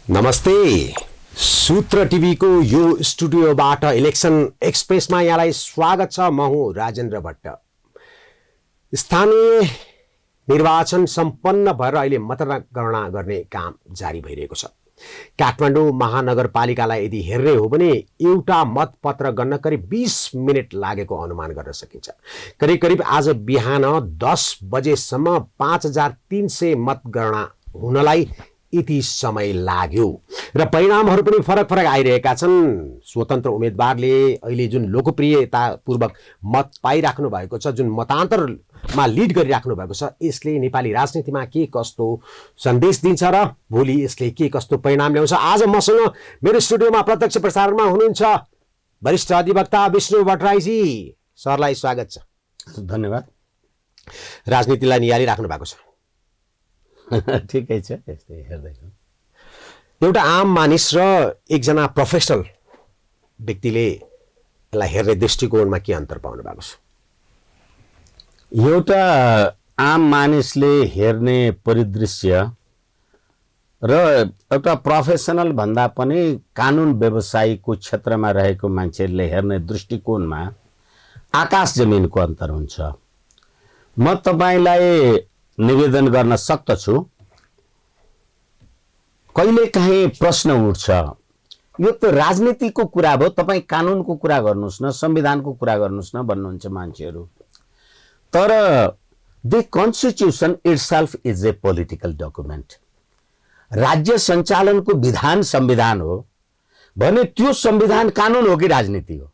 नमस्ते। सूत्र टिभीको यो स्टुडियोबाट इलेक्सन एक्सप्रेसमा यहाँलाई स्वागत छ। म हुँ राजेन्द्र भट्ट। स्थानीय निर्वाचन सम्पन्न भएर अहिले मतगणना गर्ने काम जारी भइरहेको छ। काठमाडौँ महानगरपालिकालाई यदि हेर्ने हो भने एउटा मतपत्र गन्न करिब 20 मिनेट लागेको अनुमान गर्न सकिन्छ। करिब आज बिहान 10 बजेसम्म 5300 मतगणना हुनलाई यति समय लाग्यो र परिणामहरू पनि फरक आइरहेका छन्। स्वतन्त्र उम्मेदवारले अहिले जुन लोकप्रियतापूर्वक मत पाइराख्नु भएको छ, जुन मतान्तरमा लिड गरिराख्नु भएको छ, यसले नेपाली राजनीतिमा के कस्तो सन्देश दिन्छ र भोलि यसले के कस्तो परिणाम ल्याउँछ। आज मसँग मेरो स्टुडियोमा प्रत्यक्ष प्रसारणमा हुनुहुन्छ वरिष्ठ अधिवक्ता विष्णु भट्टराईजी। सरलाई स्वागत छ। धन्यवाद। राजनीतिलाई निहालिराख्नु भएको छ। ठिकै छ। यस्तै हेर्दै एउटा आम मानिस र एकजना प्रोफेसनल व्यक्तिले यसलाई हेर्ने दृष्टिकोणमा के अन्तर पाउनु भएको छ? एउटा आम मानिसले हेर्ने परिदृश्य र एउटा प्रोफेसनल भन्दा पनि कानुन व्यवसायीको क्षेत्रमा रहेको मान्छेले हेर्ने दृष्टिकोणमा आकाश जमिनको अन्तर हुन्छ। म तपाईलाई निवेदन गर्न सक्दछु, कहिलेकाहीँ प्रश्न उठ्छ, यो त राजनीतिको कुरा भयो, तपाईँ कानुनको कुरा गर्नुहोस् न, संविधानको कुरा गर्नुहोस् न भन्नुहुन्छ मान्छेहरू। तर the constitution itself is a political document. राज्य सञ्चालनको विधान संविधान हो भने त्यो संविधान कानुन हो कि राजनीति हो?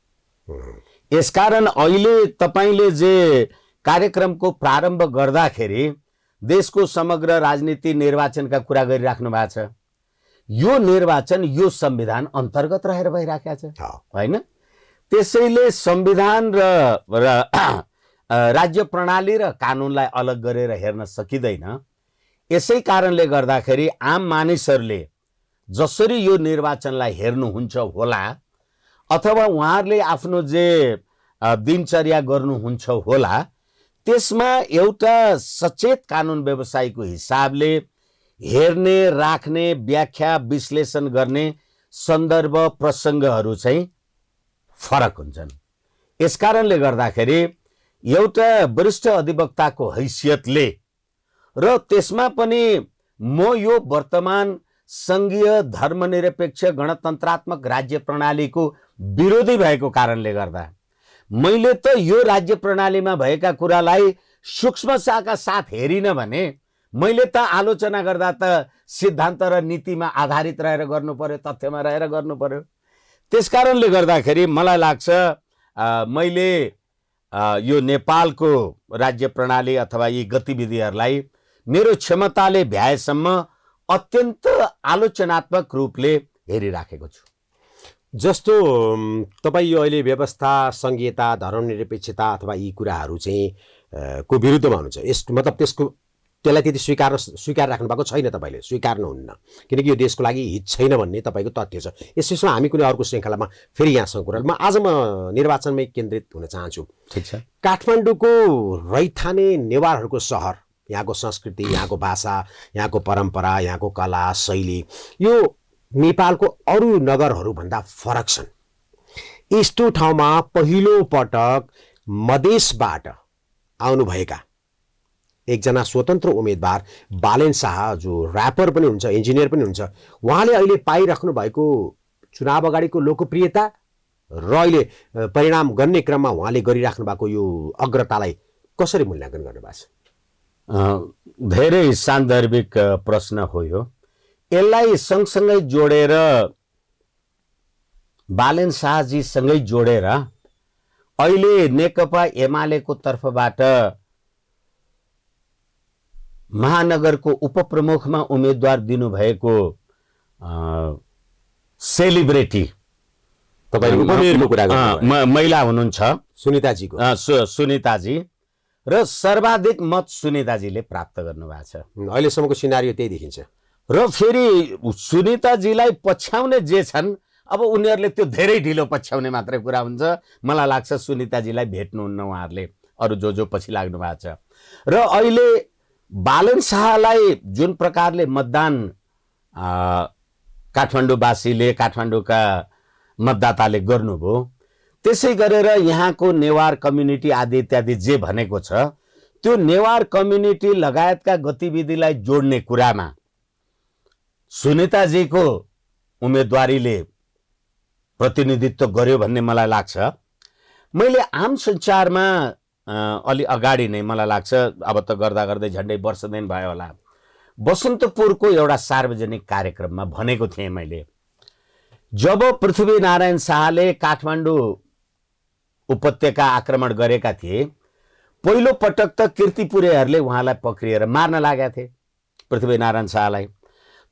यसकारण अहिले तपाईले जे कार्यक्रमको प्रारम्भ गर्दाखेरि देशको समग्र राजनीति निर्वाचनका कुरा गरिराख्नु भएको छ। यो निर्वाचन यो संविधान अन्तर्गत रहेर भइराखेको छ, हैन? त्यसैले संविधान र राज्य प्रणाली र कानुनलाई अलग गरेर हेर्न सकिँदैन। यसै कारणले गर्दाखेरि आम मानिसहरूले जसरी यो निर्वाचनलाई हेर्नुहुन्छ होला अथवा उहाँहरूले आफ्नो जे दिनचर्या गर्नुहुन्छ होला, त्यसमा एउटा सचेत कानुन व्यवसायीको हिसाबले हेर्ने, राख्ने, व्याख्या, विश्लेषण गर्ने सन्दर्भ प्रसङ्गहरू चाहिँ फरक हुन्छन्। यसकारणले गर्दाखेरि एउटा वरिष्ठ अधिवक्ताको हैसियतले र त्यसमा पनि म यो वर्तमान सङ्घीय धर्मनिरपेक्ष गणतन्त्रात्मक राज्य प्रणालीको विरोधी भएको कारणले गर्दा मैले त यो राज्य प्रणालीमा भएका कुरालाई सूक्ष्मताका साथ हेरिन भने मैले त आलोचना गर्दा त सिद्धान्त र नीतिमा आधारित रहेर गर्नु पर्यो, तथ्यमा रहेर गर्नु पर्यो। त्यसकारणले गर्दाखेरि मलाई लाग्छ मैले यो नेपालको राज्य प्रणाली अथवा यी गतिविधिहरूलाई मेरो क्षमताले भ्याएसम्म अत्यन्त आलोचनात्मक रूपले हेरिराखेको छु। जस्तो तपाईँ यो अहिले व्यवस्था, संघीयता, धर्मनिरपेक्षता अथवा यी कुराहरू चाहिँ को विरुद्धमा हुनुहुन्छ। मतलब त्यसलाई त्यति स्वीकार राख्नु भएको छैन, तपाईँले स्वीकार्नुहुन्न, किनकि यो देशको लागि हित छैन भन्ने तपाईँको तथ्य छ। यस विषयमा हामी कुनै अर्को श्रृङ्खलामा फेरि यहाँसँग कुरा। आज म निर्वाचनमै केन्द्रित हुन चाहन्छु। ठिक छ। काठमाडौँको रैथाने नेवारहरूको सहर, यहाँको संस्कृति, यहाँको भाषा, यहाँको परम्परा, यहाँको कला शैली यो नेपालको अरू नगरहरूभन्दा फरक छन्। यस्तो ठाउँमा पहिलो पटक मधेसबाट आउनुभएका एकजना स्वतन्त्र उम्मेदवार बालेन शाह, जो ऱ्यापर पनि हुन्छ, इन्जिनियर पनि हुन्छ, उहाँले अहिले पाइराख्नु भएको चुनाव अगाडिको लोकप्रियता र अहिले परिणाम गर्ने क्रममा उहाँले गरिराख्नु भएको यो अग्रतालाई कसरी मूल्याङ्कन गर्नुभएको छ? धेरै सान्दर्भिक प्रश्न हो यो। यसलाई सँगसँगै जोडेर बालेन शाहजीसँगै जोडेर अहिले नेकपा एमालेको तर्फबाट महानगरको उपप्रमुखमा उम्मेदवार दिनुभएको सेलिब्रिटी महिला हुनुहुन्छ सुनिताजीको, सुनिताजी, र सर्वाधिक मत सुनिताजीले प्राप्त गर्नुभएको छ। अहिलेसम्मको सिनारियो त्यही देखिन्छ। र फेरि सुनिताजीलाई पछ्याउने जे छन्, अब उनीहरूले त्यो धेरै ढिलो पछ्याउने मात्रै कुरा हुन्छ। मलाई लाग्छ सुनिताजीलाई भेट्नुहुन्न उहाँहरूले, अरू जो पछि लाग्नु भएको छ। र अहिले बालेन शाहलाई जुन प्रकारले मतदान काठमाडौँवासीले काठमाडौँका मतदाताले गर्नुभयो। त्यसै गरेर यहाँको नेवार कम्युनिटी आदि इत्यादि जे भनेको छ त्यो नेवार कम्युनिटी लगायतका गतिविधिलाई जोड्ने कुरामा सुनिताजीको उम्मेदवारीले प्रतिनिधित्व गर्यो भन्ने मलाई लाग्छ। मैले आम सञ्चारमा अलि अगाडि नै मलाई लाग्छ, अब त गर्दा गर्दै झन्डै वर्ष दिन भयो होला, बसन्तपुरको एउटा सार्वजनिक कार्यक्रममा भनेको थिएँ मैले, जब पृथ्वीनारायण शाहले काठमाडौँ उपत्यका आक्रमण गरेका थिए पहिलो पटक त कीर्तिपुरेहरूले उहाँलाई पक्रिएर मार्न लागेका थिए पृथ्वीनारायण शाहलाई।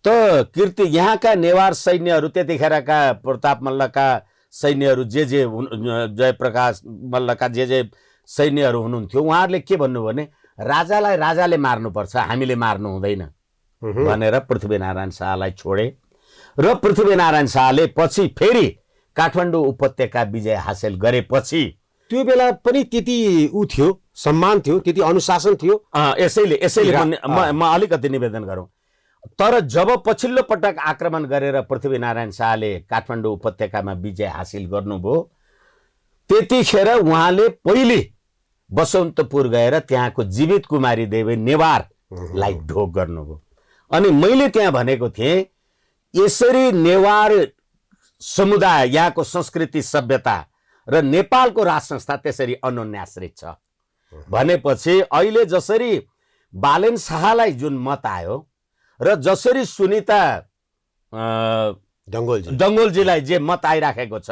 त कीर्ति यहाँका नेवार सैन्यहरू त्यतिखेरका प्रताप मल्लका सैन्यहरू जे जयप्रकाश मल्लका जे सैन्यहरू हुनुहुन्थ्यो उहाँहरूले के भन्नु भने राजालाई राजाले मार्नुपर्छ, हामीले मार्नु हुँदैन भनेर पृथ्वीनारायण शाहलाई छोडे र पृथ्वीनारायण शाहले पछि फेरि काठमाडौँ उपत्यका विजय हासिल गरेपछि त्यो बेला पनि त्यति उ थियो, सम्मान थियो, त्यति अनुशासन थियो। यसैले म अलिकति निवेदन गरौँ। तर जब पछिल्लो पटक आक्रमण गरेर पृथ्वीनारायण शाहले काठमाडौँ उपत्यकामा विजय हासिल गर्नुभयो त्यतिखेर उहाँले पहिले बसन्तपुर गएर त्यहाँको जीवित कुमारी देवी नेवारलाई ढोक गर्नुभयो। अनि मैले त्यहाँ भनेको थिएँ यसरी नेवार समुदाय यहाँको संस्कृति सभ्यता र नेपालको राज संस्था त्यसरी अनन्याश्रित छ भनेपछि अहिले जसरी बालेन शाहलाई जुन मत आयो र जसरी सुनिता डङ्गोलजीलाई जे मत आइराखेको छ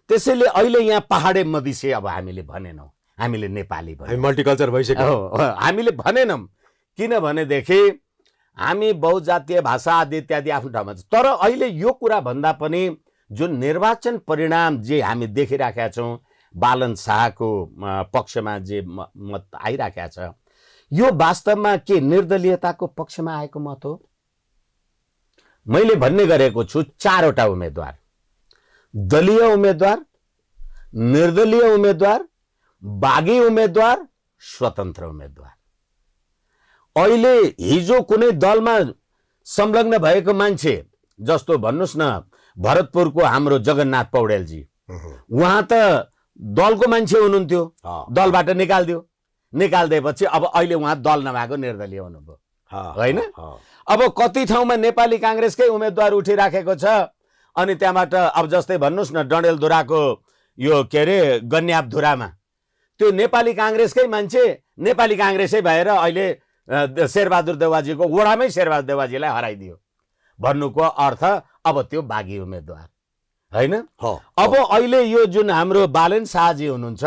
त्यसैले अहिले यहाँ पहाडे मधेसी अब हामीले भनेनौँ, हामीले नेपाली भन्यौँ, मल्टिकल्चर भइसक्यो। हामीले भनेनौँ किनभनेदेखि हामी बहुजातीय भाषा आदि इत्यादि आफ्नो ठाउँमा छ। तर अहिले यो कुरा भन्दा पनि जुन निर्वाचन परिणाम जे हामी देखिराखेका छौँ बालन शाहको पक्षमा जे मत आइराखेका छ यो वास्तवमा के निर्दलीयताको पक्षमा आएको मत हो? मैले भन्ने गरेको छु 4 वटा उम्मेदवार, दलीय उम्मेदवार, निर्दलीय उम्मेदवार, बागी उम्मेदवार, स्वतन्त्र उम्मेदवार। अहिले हिजो कुनै दलमा संलग्न भएको मान्छे जस्तो भन्नुस् न भरतपुरको हाम्रो जगन्नाथ पौडेलजी, उहाँ त दलको मान्छे हुनुहुन्थ्यो, दलबाट निकाल्दिएपछि अब अहिले उहाँ दल नभएको निर्दलीय हुनुभयो होइन। अब कति ठाउँमा नेपाली काङ्ग्रेसकै उम्मेदवार उठिराखेको छ अनि त्यहाँबाट अब जस्तै भन्नुस् न डडेलधुराको यो के अरे गन्याबधुरामा त्यो नेपाली काङ्ग्रेसकै मान्छे नेपाली काङ्ग्रेसै भएर अहिले शेरबहादुर देवाजीको वडामै शेरबहादुर देवाजीलाई हराइदियो भन्नुको अर्थ अब त्यो बागी उम्मेदवार होइन। अब अहिले यो जुन हाम्रो बालेन शाहजी हुनुहुन्छ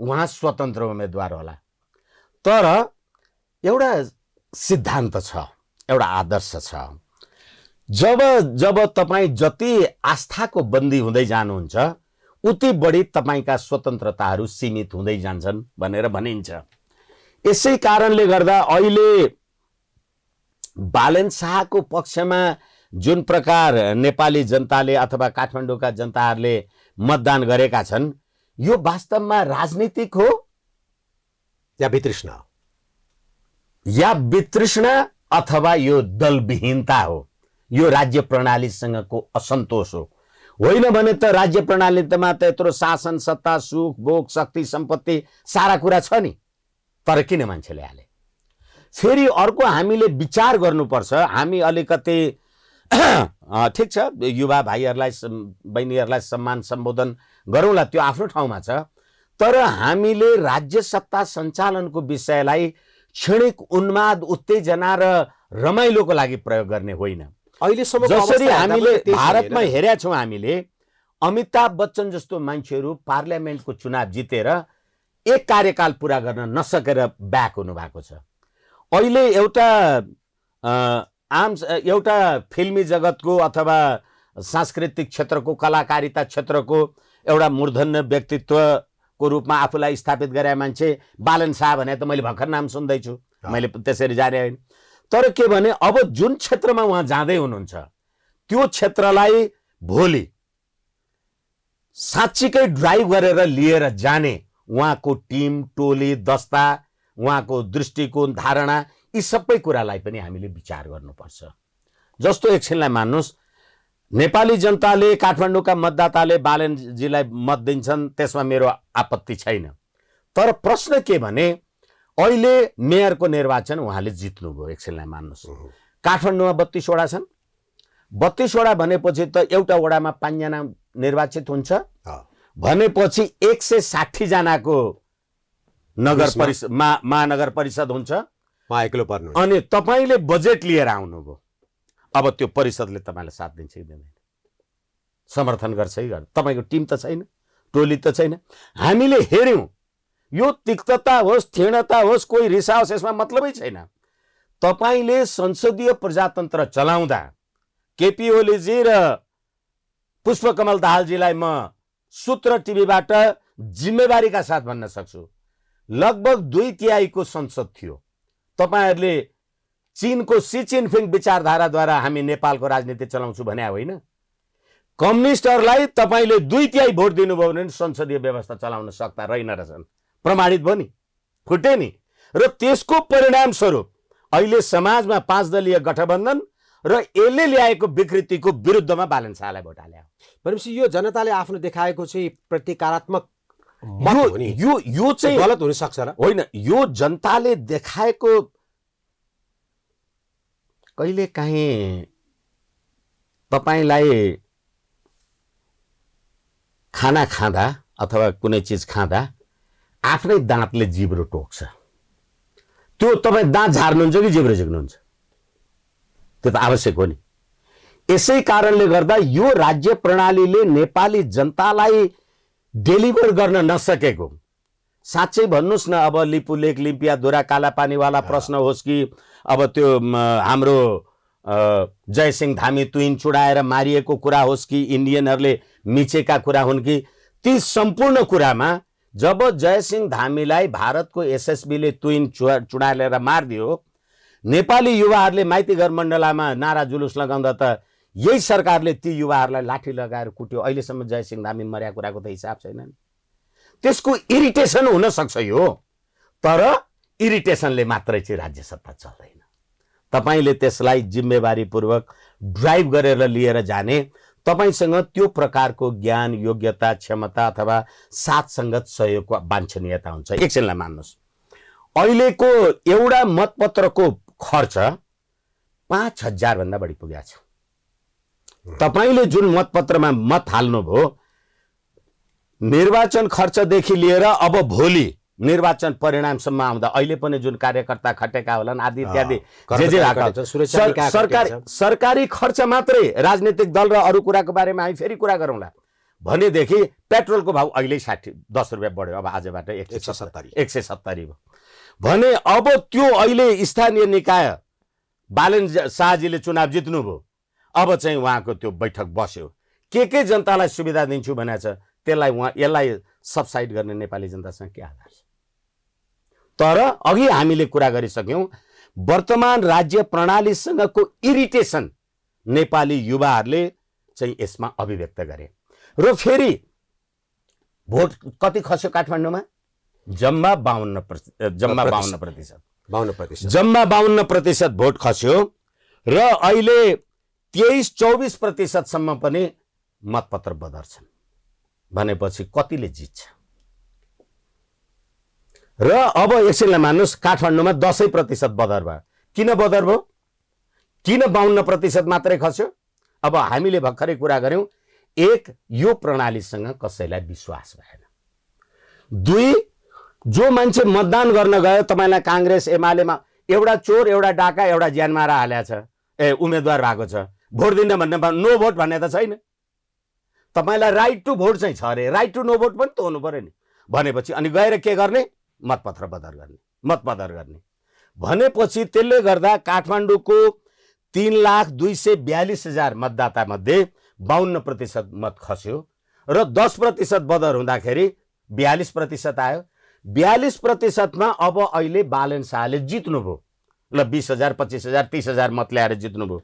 उहाँ स्वतन्त्र उम्मेदवार होला। तर एउटा सिद्धान्त छ, एउटा आदर्श छ, जब तपाईँ जति आस्थाको बन्दी हुँदै जानुहुन्छ उति बढी तपाईँका स्वतन्त्रताहरू सीमित हुँदै जान्छन् भनेर भनिन्छ। यसै कारणले गर्दा अहिले बालेन शाहको पक्षमा जुन प्रकार नेपाली जनताले अथवा काठमाडौँका जनताहरूले मतदान गरेका छन् यो वास्तवमा राजनीतिक हो या वितृष्णा अथवा यो दलविहीनता हो, यो राज्य प्रणालीसँगको असन्तोष हो। होइन भने त राज्य प्रणालीमा त यत्रो शासन सत्ता सुख भोग शक्ति सम्पत्ति सारा कुरा छ नि, तर किन मान्छेले हाले? फेरि अर्को हामीले विचार गर्नुपर्छ। हामी अलिकति ठिक छ युवा भाइहरूलाई बहिनीहरूलाई सम्मान सम्बोधन गरौँला, त्यो आफ्नो ठाउँमा छ, तर हामीले राज्य सत्ता सञ्चालनको विषयलाई क्षणिक उन्माद उत्तेजना र रमाइलोको लागि प्रयोग गर्ने होइन। अहिलेसम्म जसरी हामीले भारतमा हेरेका छौँ, हामीले अमिताभ बच्चन जस्तो मान्छेहरू पार्लियामेन्टको चुनाव जितेर एक कार्यकाल पुरा गर्न नसकेर ब्याक हुनु भएको छ। अहिले एउटा फिल्मी जगतको अथवा सांस्कृतिक क्षेत्रको कलाकारिता क्षेत्रको एउटा मूर्धन्य व्यक्तित्वको रूपमा आफूलाई स्थापित गरे मान्छे बालन शाह भने त मैले भर्खर नाम सुन्दैछु, मैले त्यसरी जाने होइन। तर के भने अब जुन क्षेत्रमा उहाँ जाँदै हुनुहुन्छ त्यो क्षेत्रलाई भोलि साँच्चीकै ड्राइभ गरेर लिएर जाने उहाँको टिम टोली दस्ता उहाँको दृष्टिकोण धारणा यी सबै कुरालाई पनि हामीले विचार गर्नुपर्छ। जस्तो एकछिनलाई मान्नुहोस् नेपाली जनताले काठमाडौँका मतदाताले बालनजीलाई मत दिन्छन्, त्यसमा मेरो आपत्ति छैन। तर प्रश्न के भने अहिले मेयरको निर्वाचन उहाँले जित्नुभयो, एकछिनलाई मान्नुहोस्। काठमाडौँमा 32 वडा छन्। 32 वडा भनेपछि त एउटा वडामा 5 जना निर्वाचित हुन्छ भनेपछि 160 जनाको नगर परिषद महानगर परिषद हुन्छ। एक्लो पर्नु अनि तपाईले बजेट लिएर आउनुभयो, अब त्यो परिषदले तपाईलाई साथ दिन्छ कि दिँदैन, समर्थन गर्छ कि गर्दैन? तपाईको टिम त छैन, टोली त छैन। हामीले हेर्यौं यो तिक्तता होस्, क्षीणता होस्, कोही रिसा होस्, यसमा मतलबै छैन। तपाईले संसदीय प्रजातन्त्र चलाउँदा केपी ओलीजी र पुष्पकमल दाहालजीलाई म सूत्र टिभीबाट जिम्मेवारीका साथ भन्न सक्छु, लगभग 2/3 को संसद थियो। तपाईहरुले चीनको सी जिनपिङ विचारधाराद्वारा हामी नेपालको राजनीति चलाउँछु भने होइन। कम्युनिस्टहरुलाई तपाईले 2/3 भोट दिनुभयो भने संसदीय व्यवस्था चलाउन सक्दा रहेन रहेछन्, प्रमाणित भयो नि, फुटे नि। र त्यसको परिणाम स्वरूप अहिले समाजमा 5 दलीय गठबन्धन र यसले ल्याएको विकृतिको विरुद्धमा बालन शाहलाई भोट हाल्यो। भनेपछि यो जनताले आफ्नो देखाएको चाहिँ प्रतीकात्मक मत हो नि, यो चाहिँ गलत हुन सक्छ र होइन। यो जनताले देखाएको कहिले काहीँ तपाईलाई खाना खाँदा अथवा कुनै चीज खाँदा आफ्नै दाँतले जिब्रो टोक्छ, त्यो तपाई दाँत झार्नुहुन्छ कि जिब्रो झिक्नुहुन्छ? त्यो त आवश्यक हो नि। यसै कारणले गर्दा यो राज्य प्रणालीले नेपाली जनतालाई डेलिभर गर्न नसकेको, साँच्चै भन्नुस् न, अब लिपुलेक लिम्पिया धुरा कालापानीवाला प्रश्न होस् कि अब त्यो हाम्रो जयसिंह धामी तुइन चुडाएर मारिएको कुरा होस् कि इन्डियनहरूले मिचेका कुरा हुन् कि, ती सम्पूर्ण कुरामा जब जयसिंह धामीलाई भारतको एसएसबीले तुइन चुडालेर मारिदियो, नेपाली युवाहरूले माइती घर मण्डलामा नारा जुलुस लगाउँदा त यही सरकारले ती युवाहरूलाई लाठी लगाएर कुट्यो। अहिलेसम्म जयसिंह धामी मरेको कुराको त हिसाब छैन नि। त्यसको इरिटेसन हुन सक्छ यो, तर इरिटेसनले मात्रै चाहिँ राज्य सत्ता चल्दैन। तपाईले त्यसलाई जिम्मेवारीपूर्वक ड्राइभ गरेर लिएर जाने, तपाईसँग त्यो प्रकारको ज्ञान, योग्यता, क्षमता अथवा साथ संगत सहयोगको वाञ्छनीयता हुन्छ। एकछिनलाई मान्नुहोस्, अहिलेको एउटा मतपत्रको खर्च 5000 भन्दा बढी पुगेको छ। तपाईले जुन मतपत्रमा मत हाल्नुभयो, निर्वाचन खर्चदेखि लिएर अब भोलि निर्वाचन परिणामसम्म आउँदा अहिले पनि जुन कार्यकर्ता खटेका होलान् आदि इत्यादि सरकारी खर्च मात्रै, राजनीतिक दल र अरू कुराको बारेमा हामी फेरि कुरा गरौँला भनेदेखि पेट्रोलको भाउ अहिले 10 रुपियाँ बढ्यो, अब आजबाट 170 भयो भने अब त्यो अहिले स्थानीय निकाय बालन शाहजीले चुनाव जित्नुभयो, अब चाहिँ उहाँको त्यो बैठक बस्यो, के जनतालाई सुविधा दिन्छु भनेको छ, यसलाई सबसाइड गर्ने नेपाली जनतासँग के आधार छ? तर अघि हामीले कुरा गरिसक्यौं, वर्तमान राज्य प्रणालीसँगको इरिटेसन नेपाली युवाहरूले चाहिँ यसमा अभिव्यक्त गरे। र फेरि भोट कति खस्यो काठमाडौँमा? जम्मा 52%, जम्मा 52% भोट खस्यो र अहिले 23-24% सम्म पनि मतपत्र बदर छन् भनेपछि कतिले जित्छ? र अब एकछिनलाई मान्नुहोस्, काठमाडौँमा 10% बदर भयो। किन बदर भयो? किन 52% मात्रै खस्यो? अब हामीले भर्खरै कुरा गर्यौं, एक, यो प्रणालीसँग कसैलाई विश्वास भएन। 2, जो मान्छे मतदान गर्न गयो, तपाईलाई कांग्रेस एमालेमा एउटा चोर, एउटा डाका, एउटा ज्यानमारा हालेको छ, उम्मेदवार भएको छ, भोट दिन भन्ने नो भोट भन्ने त छैन। तपाईलाई राइट टु भोट चाहिँ छ अरे, राइट टु नो भोट पनि त हुनु पर्यो नि। भनेपछि अनि गएर के गर्ने? मतपत्र बदर गर्ने, मत बदर गर्ने भनेपछि त्यसले गर्दा काठमाडौँको 3,02,42,000 मतदाता मध्ये 52% मत खस्यो र 10% बदर हुँदाखेरि 42% आयो। 42% मा अब अहिले बालन शाहले जित्नुभयो, ल 20,000, 25,000, 30,000 मत ल्याएर जित्नुभयो।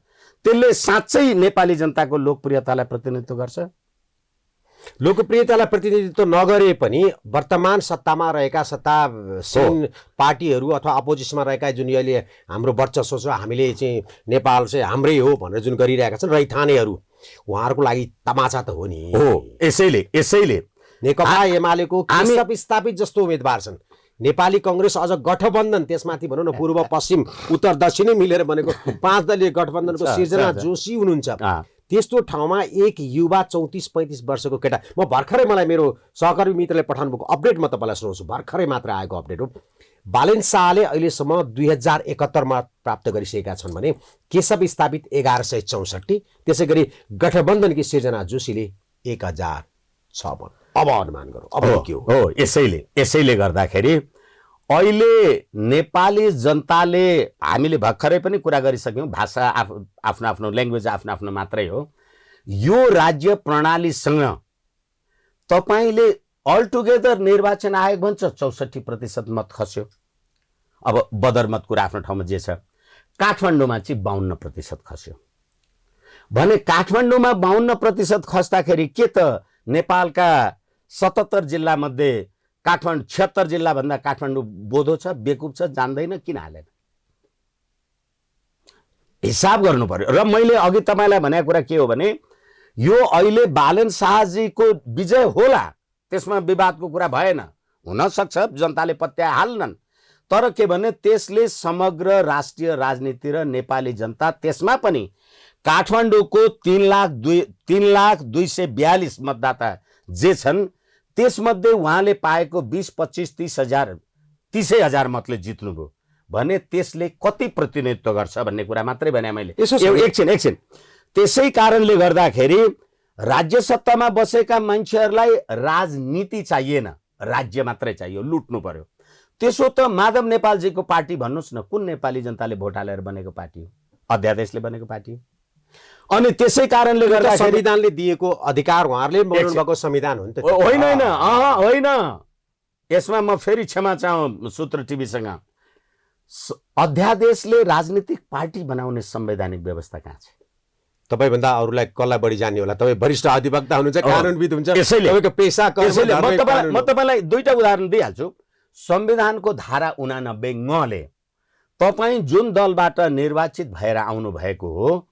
त्यसले साँच्चै नेपाली जनताको लोकप्रियतालाई प्रतिनिधित्व गर्छ? लोकप्रियतालाई प्रतिनिधित्व नगरे पनि वर्तमान सत्तामा रहेका सत्तासीन पार्टीहरू अथवा अपोजिसनमा रहेका जुन अहिले हाम्रो वर्चस्व छ, हामीले चाहिँ नेपाल चाहिँ हाम्रै हो भनेर जुन गरिरहेका छन् रैथानेहरू, उहाँहरूको लागि तमाचा त हो नि। हो, यसैले नेकपा एमालेको केशव स्थापित जस्तो उम्मेदवार छन्, नेपाली कङ्ग्रेस अझ गठबन्धन, त्यसमाथि भनौँ न पूर्व पश्चिम उत्तर दक्षिणै मिलेर बनेको 5 दलीय गठबन्धनको सिर्जना जोशी हुनुहुन्छ। त्यस्तो ठाउँमा एक युवा 34-35 वर्षको केटा, म भर्खरै मलाई मेरो सहकर्मी मित्रले पठाउनु भएको अपडेट म तपाईँलाई सुनाउँछु, भर्खरै मात्र आएको अपडेट हो। बालेन शाहले अहिलेसम्म 2071मा प्राप्त गरिसकेका छन् भने केशव स्थापित 1164, त्यसै गरी गठबन्धनकी सिर्जना जोशीले 1056। अब अनुमान गरौँ अब के हो। यसैले गर्दाखेरि अहिले नेपाली जनताले, हामीले भर्खरै पनि कुरा गरिसक्यौँ, भाषा आफ्नो आफ्नो ल्याङ्ग्वेज आफ्नो आफ्नो मात्रै हो। यो राज्य प्रणालीसँग तपाईँले अलटुगेदर निर्वाचन आयोग भन्छ 64% मत खस्यो। अब बदरमत कुरा आफ्नो ठाउँमा जे छ, काठमाडौँमा चाहिँ 52% खस्यो भने काठमाडौँमा 52% खस्दाखेरि के त नेपालका 77 जिल्ला मध्ये काठमाडौँ 76 जिल्ला भन्दा काठमाडौँ बोधो छ, बेकुब छ, जान्दैन, किन हालेन? हिसाब गर्नु पर्यो। र मैले अघि तपाईँलाई भनेको कुरा के हो भने यो अहिले बालेन शाहजीको विजय होला, त्यसमा विवादको कुरा भएन, हुन सक्छ जनताले पत्याए हाल्नन्, तर के भने त्यसले समग्र राष्ट्रिय राजनीति र नेपाली जनता, त्यसमा पनि काठमाडौँको 3,02,42 मतदाता जे छन् त्यसमध्ये उहाँले पाएको 20, 25, 30,000 मतले जित्नुभयो भने त्यसले कति प्रतिनिधित्व गर्छ भन्ने कुरा मात्रै भने मैले। एकछिन। त्यसै कारणले गर्दाखेरि राज्य सत्तामा बसेका मान्छेहरूलाई राजनीति चाहिएन, राज्य मात्रै चाहियो, लुट्नु पर्यो। त्यसो त माधव नेपालजीको पार्टी भन्नुहोस् न, कुन नेपाली जनताले भोट हालेर बनेको पार्टी हो? अध्यादेशले बनेको पार्टी हो। अनि त्यसै कारणले गर्दा संविधानले दिएको अधिकार उहाँहरूले बनाउनु भएको संविधान हो नि त। होइन, यसमा म फेरि क्षमा चाहँ सूत्र टिभीसँग। अध्यादेशले राजनीतिक पार्टी बनाउने संवैधानिक व्यवस्था कहाँ छ? तपाईभन्दा अरूलाई कसलाई बढी जान्ने होला? तपाईँ वरिष्ठ अधिवक्ता हुनुहुन्छ, कानुनविद हुनुहुन्छ, तपाईँको पेसा। म तपाईँलाई दुईटा उदाहरण दिइहाल्छु। संविधानको धारा 89 तपाईँ जुन दलबाट निर्वाचित भएर आउनु भएको हो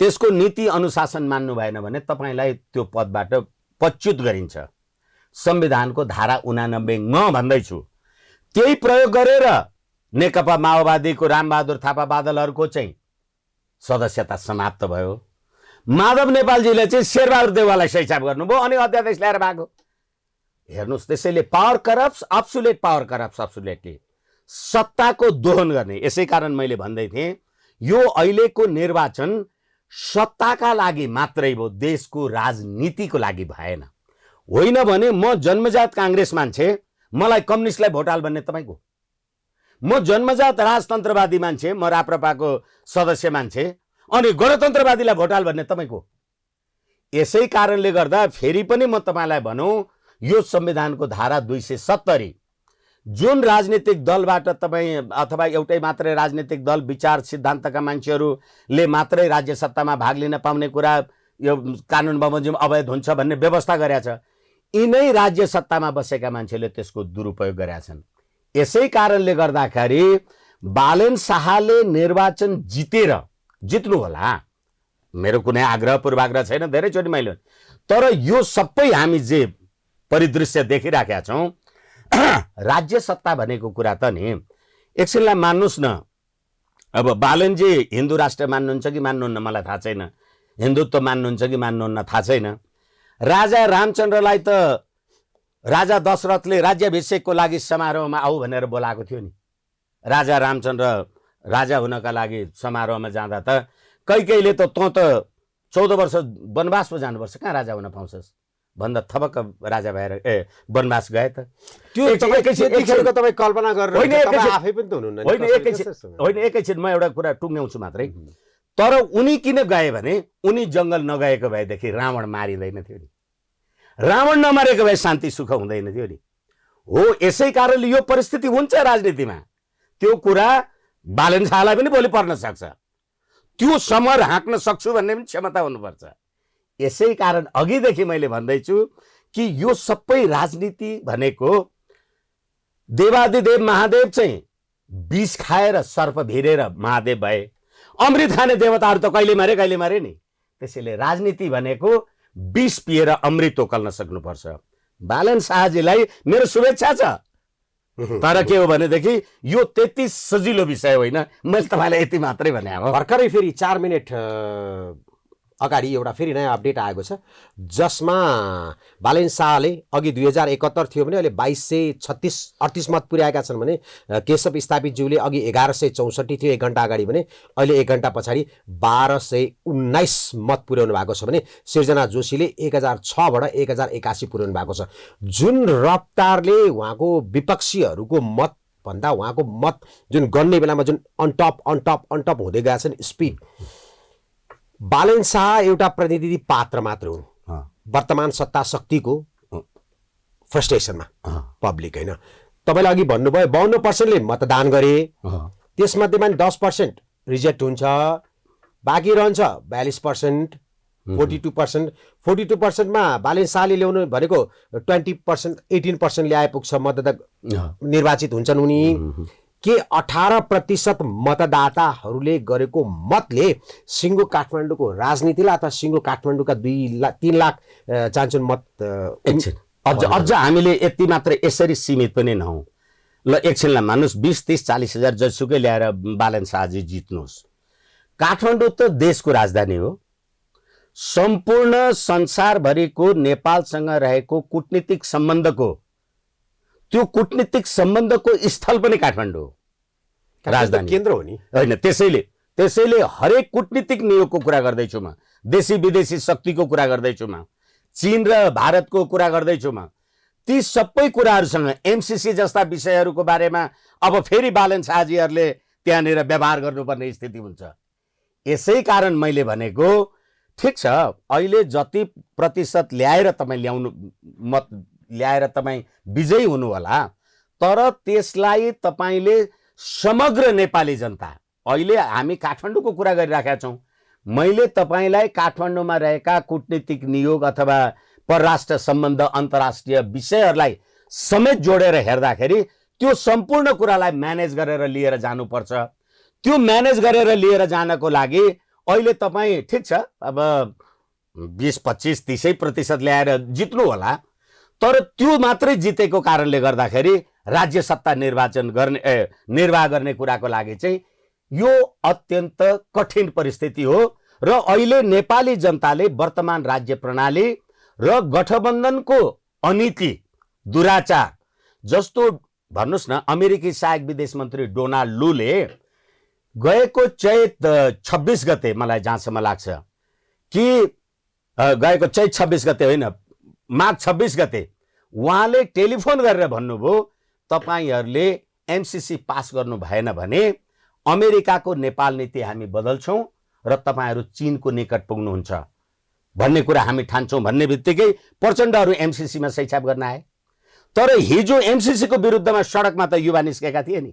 त्यसको नीति अनुशासन मान्नु भएन भने तपाईँलाई त्यो पदबाट पच्युत गरिन्छ। संविधानको धारा 89 भन्दैछु, त्यही प्रयोग गरेर नेकपा माओवादीको रामबहादुर थापा बादलहरूको चाहिँ सदस्यता समाप्त भयो। माधव नेपालजीले चाहिँ शेरबहादुर देउवालाई सैसाब गर्नुभयो अनि अध्यादेश ल्याएर भएको। हेर्नुहोस्, त्यसैले power corrupts, absolute power corrupts, absolutely सत्ताको दोहन गर्ने। यसै कारण मैले भन्दै थिएँ यो अहिलेको निर्वाचन सत्ताका लागि मात्रै भयो, देशको राजनीतिको लागि भएन। होइन भने म जन्मजात काङ्ग्रेस मान्छे, मलाई कम्युनिस्टलाई भोट हाल भन्ने तपाईँको। म जन्मजात राजतन्त्रवादी मान्छे, म राप्रपाको सदस्य मान्छे, अनि गणतन्त्रवादीलाई भोट हाल भन्ने तपाईँको। यसै कारणले गर्दा फेरि पनि म तपाईँलाई भनौँ, यो संविधानको धारा 270 जुन राजनीतिक दलबाट तपाईँ अथवा एउटै मात्रै राजनीतिक दल, विचार सिद्धान्तका मान्छेहरूले मात्रै राज्य सत्तामा भाग लिन पाउने कुरा यो कानुन बमोजिम अवैध हुन्छ भन्ने व्यवस्था गरेका छ, यिनै राज्य सत्तामा बसेका मान्छेले त्यसको दुरुपयोग गरेका छन्। यसै कारणले गर्दाखेरि बालेन शाहले निर्वाचन जित्नु होला, मेरो कुनै आग्रह पूर्वाग्रह छैन, धेरैचोटि मैले, तर यो सबै हामी जे परिदृश्य देखिराखेका छौँ, राज्य सत्ता भनेको कुरा त नि एकछिनलाई मान्नुहोस् न। अब बालेनजी हिन्दू राष्ट्र मान्नुहुन्छ कि मान्नुहुन्न मलाई थाहा छैन, हिन्दुत्व मान्नुहुन्छ कि मान्नुहुन्न थाहा छैन। राजा रामचन्द्रलाई त राजा दशरथले राज्याभिषेकको लागि समारोहमा आऊ भनेर बोलाएको थियो नि। राजा रामचन्द्र राजा हुनका लागि समारोहमा जाँदा त कैकेयीले त 14 वर्ष वनवास पो जानुपर्छ, कहाँ राजा हुन पाउँछस् भन्दा थपक्क राजा भएर वनवास गए त। त्यो तपाईँ कल्पना गरेर आफै पनि त हुनुहुन्न। होइन, एकैछिन म एउटा कुरा टुङ्ग्याउँछु मात्रै। तर उनी किन गए भने उनी जङ्गल नगएको भएदेखि रावण मारिँदैन थियो नि, रावण नमारेको भए शान्ति सुख हुँदैन थियो नि। हो, यसै कारणले यो परिस्थिति हुन्छ राजनीतिमा। त्यो कुरा बालेन शाहलाई पनि भोलि पर्न सक्छ, त्यो समर हाँक्न सक्छु भन्ने पनि क्षमता हुनुपर्छ। यसै कारण अघिदेखि मैले भन्दैछु कि यो सबै राजनीति भनेको देवादिदेव महादेव चाहिँ विष खाएर सर्प भिरेर महादेव भए। अमृत खाने देवताहरू त कहिले मरे नि, त्यसैले राजनीति भनेको विष पिएर अमृत ओकल्न सक्नुपर्छ। बालन शाहजीलाई मेरो शुभेच्छा छ, तर के हो भनेदेखि यो त्यति सजिलो विषय होइन। मैले तपाईँलाई यति मात्रै भने हो। भर्खरै फेरि 4 मिनेट अगाडि एउटा फेरि नयाँ अपडेट आएको छ, जसमा बालेन शाहले अघि 2071 थियो भने अहिले 2238 मत पुर्याएका छन् भने केशव स्थापितज्यूले अघि 1164 थियो 1 घण्टा अगाडि भने अहिले 1 घण्टा पछाडि 1219 मत पुर्याउनु भएको छ भने सिर्जना जोशीले 1006 बाट 1081 पुर्याउनु भएको छ। जुन रफ्तारले उहाँको विपक्षीहरूको मत भन्दा उहाँको मत जुन गन्ने बेलामा जुन अनटप हुँदै गएका छन् स्पिड, बालेन शाह एउटा प्रतिनिधि पात्र मात्र हुन् वर्तमान सत्ता शक्तिको फ्रस्ट्रेसनमा पब्लिक होइन। तपाईँले अघि भन्नुभयो 52% मतदान गरे, त्यसमध्येमा 10% रिजेक्ट हुन्छ, बाँकी रहन्छ 42%, 42% मा बालेन शाहले ल्याउनु भनेको 20%, 18% ल्याए पुग्छ मतदाता निर्वाचित हुन्छन् उनी। के 18% मतदाताहरूले गरेको मतले सिङ्गो काठमाडौँको राजनीतिलाई अथवा सिङ्गो काठमाडौँका 3 लाख चाहन्छन् मत अझ हामीले यति मात्र यसरी सीमित पनि नहौँ। ल एकछिनलाई मान्नुहोस् 20, 30, 40 हजार जतिसुकै ल्याएर बालेन शाहजी जित्नुहोस्। काठमाडौँ त देशको राजधानी हो। सम्पूर्ण संसारभरिको नेपालसँग रहेको कूटनीतिक सम्बन्धको त्यो कूटनीतिक सम्बन्धको स्थल पनि काठमाडौँ हो, राजधानी केन्द्र हो नि होइन। त्यसैले हरेक कूटनीतिक नियोगको कुरा गर्दैछु म, देशी विदेशी शक्तिको कुरा गर्दैछु म, चीन र भारतको कुरा गर्दैछु म। ती सबै कुराहरूसँग एमसीसी जस्ता विषयहरूको बारेमा अब फेरि बालेन शाहजीहरूले त्यहाँनिर व्यवहार गर्नुपर्ने स्थिति हुन्छ। यसै कारण मैले भनेको ठिक छ, अहिले जति प्रतिशत ल्याएर तपाईँ मत ल्याएर तपाईँ विजयी हुनु होला, तर त्यसलाई तपाईँले समग्र नेपाली जनता, अहिले हामी काठमाडौँको कुरा गरिराखेका छौँ, मैले तपाईँलाई काठमाडौँमा रहेका कूटनीतिक नियोग अथवा परराष्ट्र सम्बन्ध अन्तर्राष्ट्रिय विषयहरूलाई समेत जोडेर हेर्दाखेरि त्यो सम्पूर्ण कुरालाई म्यानेज गरेर लिएर जानुपर्छ। त्यो म्यानेज गरेर लिएर जानको लागि अहिले तपाईँ ठिक छ अब 20, 25, 30% ल्याएर जित्नु होला, तर त्यो मात्रै जितेको कारणले गर्दाखेरि राज्य सत्ता निर्वाह गर्ने कुराको लागि चाहिँ यो अत्यन्त कठिन परिस्थिति हो। र अहिले नेपाली जनताले वर्तमान राज्य प्रणाली र गठबन्धनको अनीति दुराचार जस्तो भन्नुहोस् न, अमेरिकी सहायक विदेश मन्त्री डोनाल्ड लूले गएको चैत 26 गते मलाई जहाँसम्म लाग्छ कि गएको चैत 26 गते होइन, माघ 26 गते उहाँले टेलिफोन गरेर भन्नुभयो तपाईहरूले एमसीसी पास गर्नु भएन भने अमेरिकाको नेपाल नीति हामी बदल्छौँ र तपाईहरू चीनको निकट पुग्नुहुन्छ भन्ने कुरा हामी ठान्छौँ भन्ने बित्तिकै प्रचण्डहरू एमसीसीमा सैछाप गर्न आए। तर हिजो एमसीसीको विरुद्धमा सडकमा त युवा निस्केका थिए नि।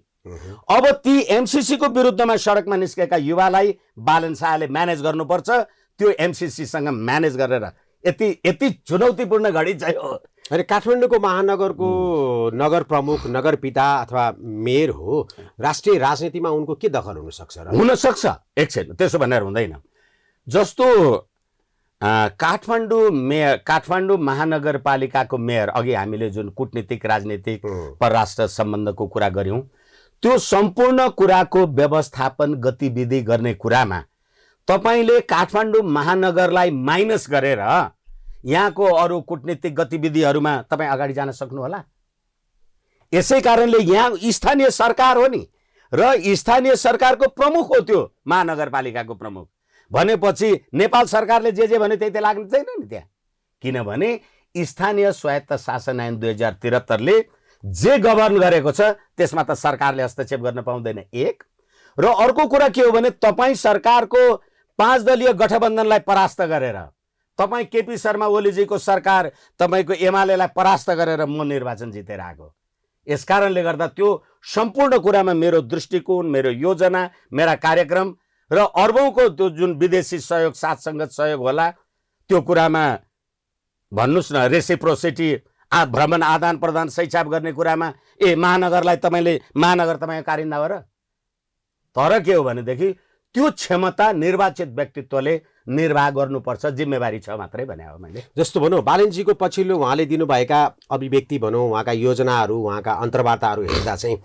अब ती एमसीसीको विरुद्धमा सडकमा निस्केका युवालाई बालेन शाहले म्यानेज गर्नुपर्छ। त्यो एमसीसीसँग म्यानेज गरेर यति चुनौतीपूर्ण घडी चाहिँ हो। अनि काठमाडौँको महानगरको नगर प्रमुख, नगर पिता अथवा मेयर हो, राष्ट्रिय राजनीतिमा उनको के दखल हुन सक्छ र? हुन सक्छ, एकछिन त्यसो भनेर हुँदैन। जस्तो काठमाडौँ महानगरपालिकाको मेयर, अघि हामीले जुन कूटनीतिक राजनीतिक परराष्ट्र सम्बन्धको कुरा गर्यौं, त्यो सम्पूर्ण कुराको व्यवस्थापन गतिविधि गर्ने कुरामा तपाईले काठमाडौँ महानगरलाई माइनस गरेर यहाँको अरू कूटनीतिक गतिविधिहरूमा तपाईँ अगाडि जान सक्नु होला। यसै कारणले यहाँ स्थानीय सरकार हो नि, र स्थानीय सरकारको प्रमुख हो त्यो महानगरपालिकाको प्रमुख भनेपछि नेपाल सरकारले जे भने त्यही लाग्नु छैन नि त्यहाँ। किनभने स्थानीय स्वायत्त शासन ऐन 2073 ले जे गभर्न गरेको छ त्यसमा त सरकारले हस्तक्षेप गर्न पाउँदैन, एक। र अर्को कुरा के हो भने तपाईँ सरकारको 5 दलीय गठबन्धनलाई परास्त गरेर, तपाईँ केपी शर्मा ओलीजीको सरकार तपाईको एमालेलाई परास्त गरेर म निर्वाचन जितेर आएको। यसकारणले गर्दा त्यो सम्पूर्ण कुरामा मेरो दृष्टिकोण, मेरो योजना, मेरा कार्यक्रम र अर्बौंको त्यो जुन विदेशी सहयोग, साथ संगत सहयोग होला, त्यो कुरामा भन्नुस् न रेसिप्रोसिटी, भ्रमण आदान प्रदान सैछाप गर्ने कुरामा महानगरलाई तपाईले महानगर तपाईँ कारिन्दा हो र। तर के हो भनेदेखि त्यो क्षमता निर्वाचित व्यक्तित्वले निर्वाह गर्नुपर्छ, जिम्मेवारी छ मात्रै भने हो मैले। जस्तो भनौँ बालेनजीको पछिल्लो उहाँले दिनुभएका अभिव्यक्ति भनौँ, उहाँका योजनाहरू, उहाँका अन्तर्वार्ताहरू हेर्दा चाहिँ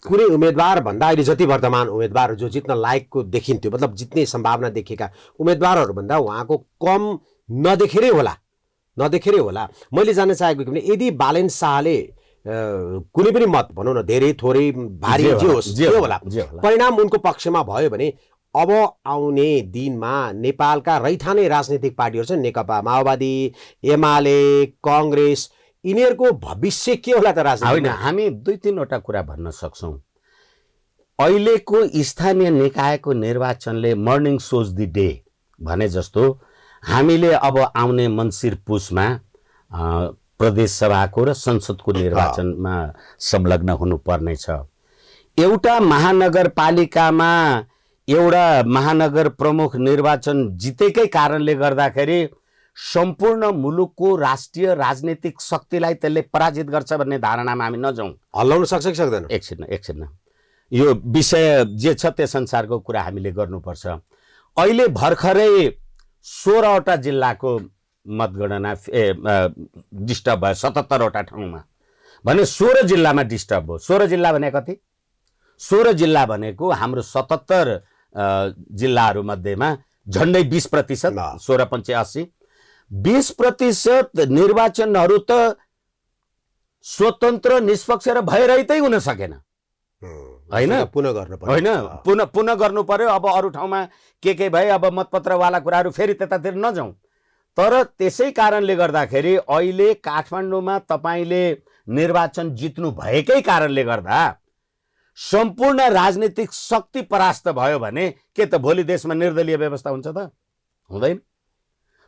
कुनै उम्मेदवार भन्दा अहिले जति वर्तमान उम्मेदवार जो जित्न लायकको देखिन्थ्यो, मतलब जित्ने सम्भावना देखिएका उम्मेदवारहरूभन्दा उहाँको कम नदेखेरै होला। मैले जान्न चाहेको कि यदि बालेन शाहले कुनै पनि मत भनौँ न धेरै थोरै भारी जे होस् जे होला परिणाम उनको पक्षमा भयो भने अब आउने दिनमा नेपालका रैथाने राजनीतिक पार्टीहरू छन्, नेकपा माओवादी, एमाले, काङ्ग्रेस, यिनीहरूको भविष्य के होला त राजनीति? होइन, हामी 2-3 कुरा भन्न सक्छौँ। अहिलेको स्थानीय निकायको निर्वाचनले मर्निङ सोज द डे भने जस्तो हामीले अब आउने मङ्सिर पुसमा प्रदेश सभाको र संसदको निर्वाचनमा संलग्न हुनुपर्नेछ। एउटा महानगरपालिकामा एउटा महानगर प्रमुख निर्वाचन जितेकै कारणले गर्दाखेरि सम्पूर्ण मुलुकको राष्ट्रिय राजनीतिक शक्तिलाई त्यसले पराजित गर्छ भन्ने धारणामा हामी नजाउँ। हल्लाउन सक्छ कि सक्दैन? एकछिन यो विषय जे छ त्यस अनुसारको कुरा हामीले गर्नुपर्छ। अहिले भर्खरै 16वटा जिल्लाको मतगणना डिस्टर्ब भयो 77वटा ठाउँमा भने 16 जिल्लामा डिस्टर्ब भयो। 16 जिल्ला भने कति? 16 जिल्ला भनेको हाम्रो 77 जिल्लाहरू मध्येमा झन्डै 20%, 16 पंचे 80, 20% निर्वाचनहरू त स्वतन्त्र निष्पक्ष र भयरहितै हुन सकेन, होइन? पुनः गर्नु पर्यो। अब अरू ठाउँमा के भए, अब मतपत्रवाला कुराहरू फेरि त्यतातिर नजाउँ। तर त्यसै कारणले गर्दाखेरि अहिले काठमाडौँमा तपाईँले निर्वाचन जित्नु भएकै कारणले गर्दा सम्पूर्ण राजनीतिक शक्ति परास्त भयो भने के त भोलि देशमा निर्दलीय व्यवस्था हुन्छ त? हुँदैन।